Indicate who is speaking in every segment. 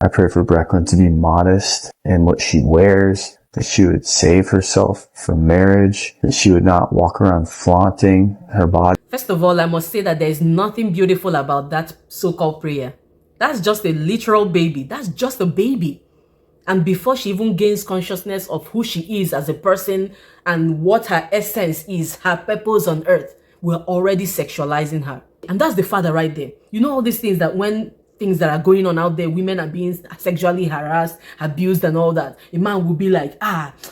Speaker 1: I pray for Brecklin to be modest in what she wears, that she would save herself from marriage, that she would not walk around flaunting her body.
Speaker 2: First of all, I must say that there is nothing beautiful about that so-called prayer. That's just a literal baby. That's just a baby. And before she even gains consciousness of who she is as a person and what her essence is, her purpose on earth, we're already sexualizing her. And that's the father right there. You know all these things that when things that are going on out there, women are being sexually harassed, abused and all that. A man will be like,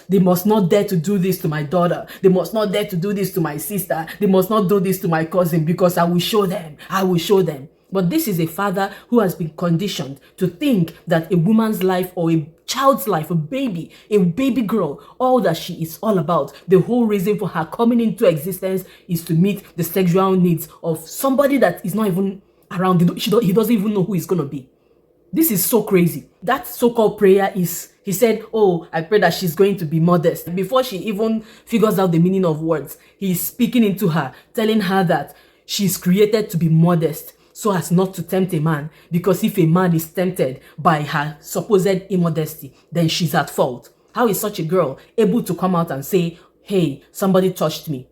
Speaker 2: they must not dare to do this to my daughter. They must not dare to do this to my sister. They must not do this to my cousin because I will show them. I will show them. But this is a father who has been conditioned to think that a woman's life or a child's life, a baby girl, all that she is all about, the whole reason for her coming into existence is to meet the sexual needs of somebody that is not even around. He doesn't even know who he's going to be. This is so crazy. That so-called prayer is, he said, oh, I pray that she's going to be modest. Before she even figures out the meaning of words, he's speaking into her, telling her that she's created to be modest, so as not to tempt a man, because if a man is tempted by her supposed immodesty, then she's at fault. How is such a girl able to come out and say, hey, somebody touched me?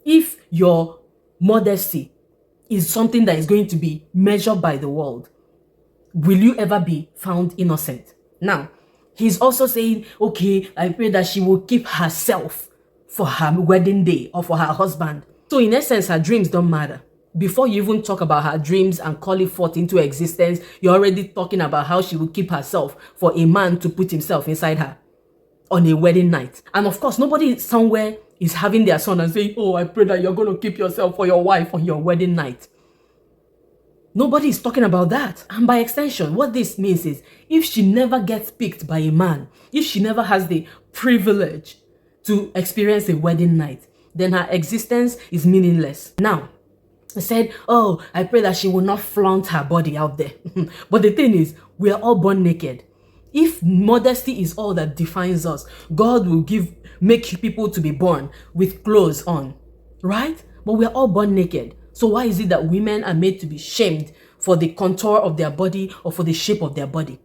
Speaker 2: If your modesty is something that is going to be measured by the world, will you ever be found innocent? Now, he's also saying, okay, I pray that she will keep herself for her wedding day or for her husband. So in essence, her dreams don't matter. Before you even talk about her dreams and call it forth into existence, you're already talking about how she will keep herself for a man to put himself inside her on a wedding night. And of course, nobody somewhere is having their son and saying, oh, I pray that you're going to keep yourself for your wife on your wedding night. Nobody is talking about that. And by extension, what this means is if she never gets picked by a man, if she never has the privilege to experience a wedding night, then her existence is meaningless. Now, I said, oh, I pray that she will not flaunt her body out there. But the thing is, we are all born naked. If modesty is all that defines us, God will make people to be born with clothes on, right? But we are all born naked. So why is it that women are made to be shamed for the contour of their body or for the shape of their body,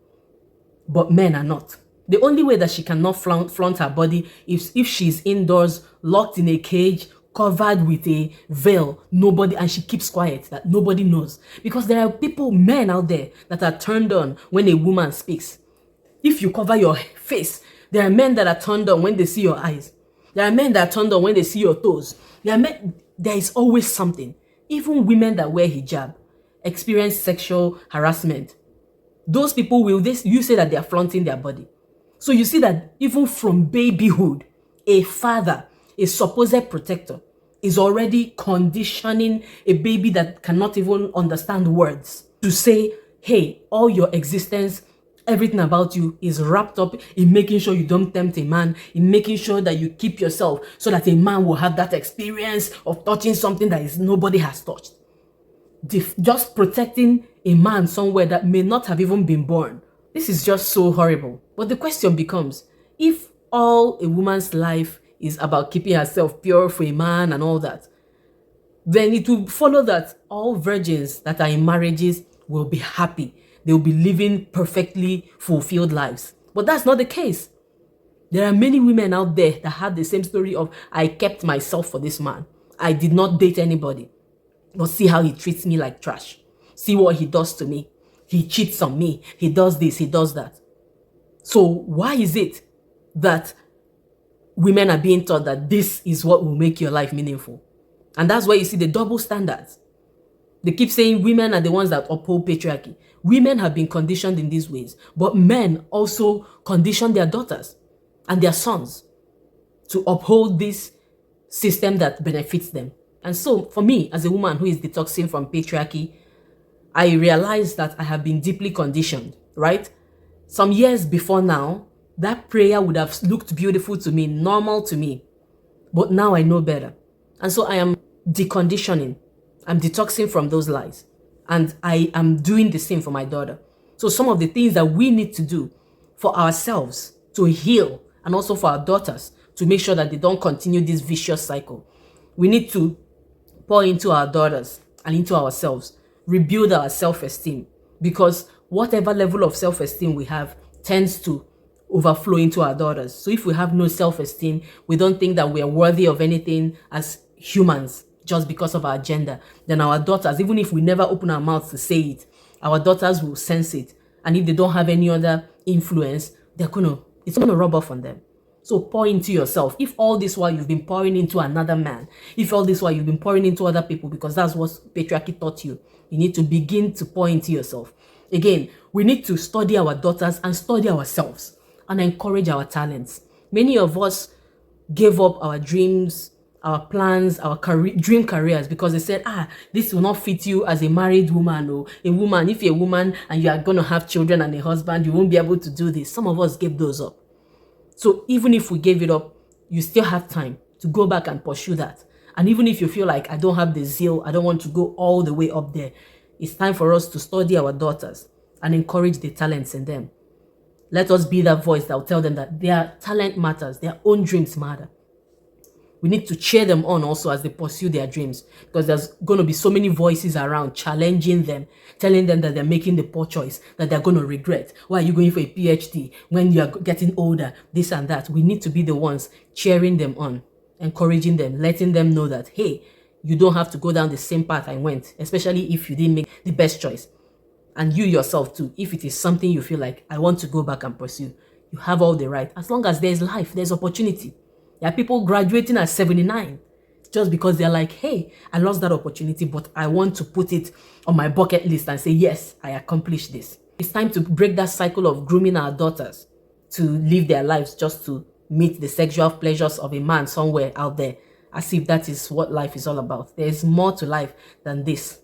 Speaker 2: but men are not? The only way that she cannot flaunt her body is if she's indoors, locked in a cage, covered with a veil, and she keeps quiet, that nobody knows. Because there are men out there that are turned on when a woman speaks. If you cover your face, there are men that are turned on when they see your eyes. There are men that are turned on when they see your toes. There is always something. Even women that wear hijab experience sexual harassment. Those people you say that they are flaunting their body. So you see that even from babyhood, a father, a supposed protector, is already conditioning a baby that cannot even understand words to say, hey, all your existence, everything about you is wrapped up in making sure you don't tempt a man, in making sure that you keep yourself so that a man will have that experience of touching something that nobody has touched. Just protecting a man somewhere that may not have even been born. This is just so horrible. But the question becomes, if all a woman's life is about keeping herself pure for a man and all that, then it will follow that all virgins that are in marriages will be happy. They will be living perfectly fulfilled lives. But that's not the case. There are many women out there that have the same story of, I kept myself for this man. I did not date anybody. But see how he treats me like trash. See what he does to me. He cheats on me. He does this, he does that. So why is it that women are being taught that this is what will make your life meaningful? And that's why you see the double standards. They keep saying women are the ones that uphold patriarchy. Women have been conditioned in these ways, but men also condition their daughters and their sons to uphold this system that benefits them. And so for me, as a woman who is detoxing from patriarchy, I realized that I have been deeply conditioned, right? Some years before now, that prayer would have looked beautiful to me, normal to me. But now I know better. And so I am deconditioning. I'm detoxing from those lies. And I am doing the same for my daughter. So some of the things that we need to do for ourselves to heal, and also for our daughters to make sure that they don't continue this vicious cycle. We need to pour into our daughters and into ourselves, rebuild our self-esteem, because whatever level of self-esteem we have tends to overflow into our daughters. So if we have no self-esteem, we don't think that we are worthy of anything as humans just because of our gender, then our daughters, even if we never open our mouths to say it, our daughters will sense it. And if they don't have any other influence, it's gonna rub off on them. So pour into yourself. If all this while you've been pouring into another man, if all this while you've been pouring into other people, because that's what patriarchy taught you, you need to begin to pour into yourself. Again, we need to study our daughters and study ourselves and encourage our talents. Many of us gave up our dreams, our plans, our dream careers because they said, this will not fit you as a married woman or a woman. If you're a woman and you are going to have children and a husband, you won't be able to do this. Some of us gave those up. So even if we gave it up, you still have time to go back and pursue that. And even if you feel like I don't have the zeal, I don't want to go all the way up there, it's time for us to study our daughters and encourage the talents in them. Let us be that voice that will tell them that their talent matters, their own dreams matter. We need to cheer them on also as they pursue their dreams, because there's going to be so many voices around challenging them, telling them that they're making the poor choice, that they're going to regret. Why are you going for a PhD when you're getting older? This and that. We need to be the ones cheering them on, encouraging them, letting them know that, hey, you don't have to go down the same path I went, especially if you didn't make the best choice. And you yourself too, if it is something you feel like, I want to go back and pursue, you have all the right. As long as there's life, there's opportunity. There are people graduating at 79 just because they're like, hey, I lost that opportunity, but I want to put it on my bucket list and say, yes, I accomplished this. It's time to break that cycle of grooming our daughters to live their lives just to meet the sexual pleasures of a man somewhere out there, as if that is what life is all about. There is more to life than this.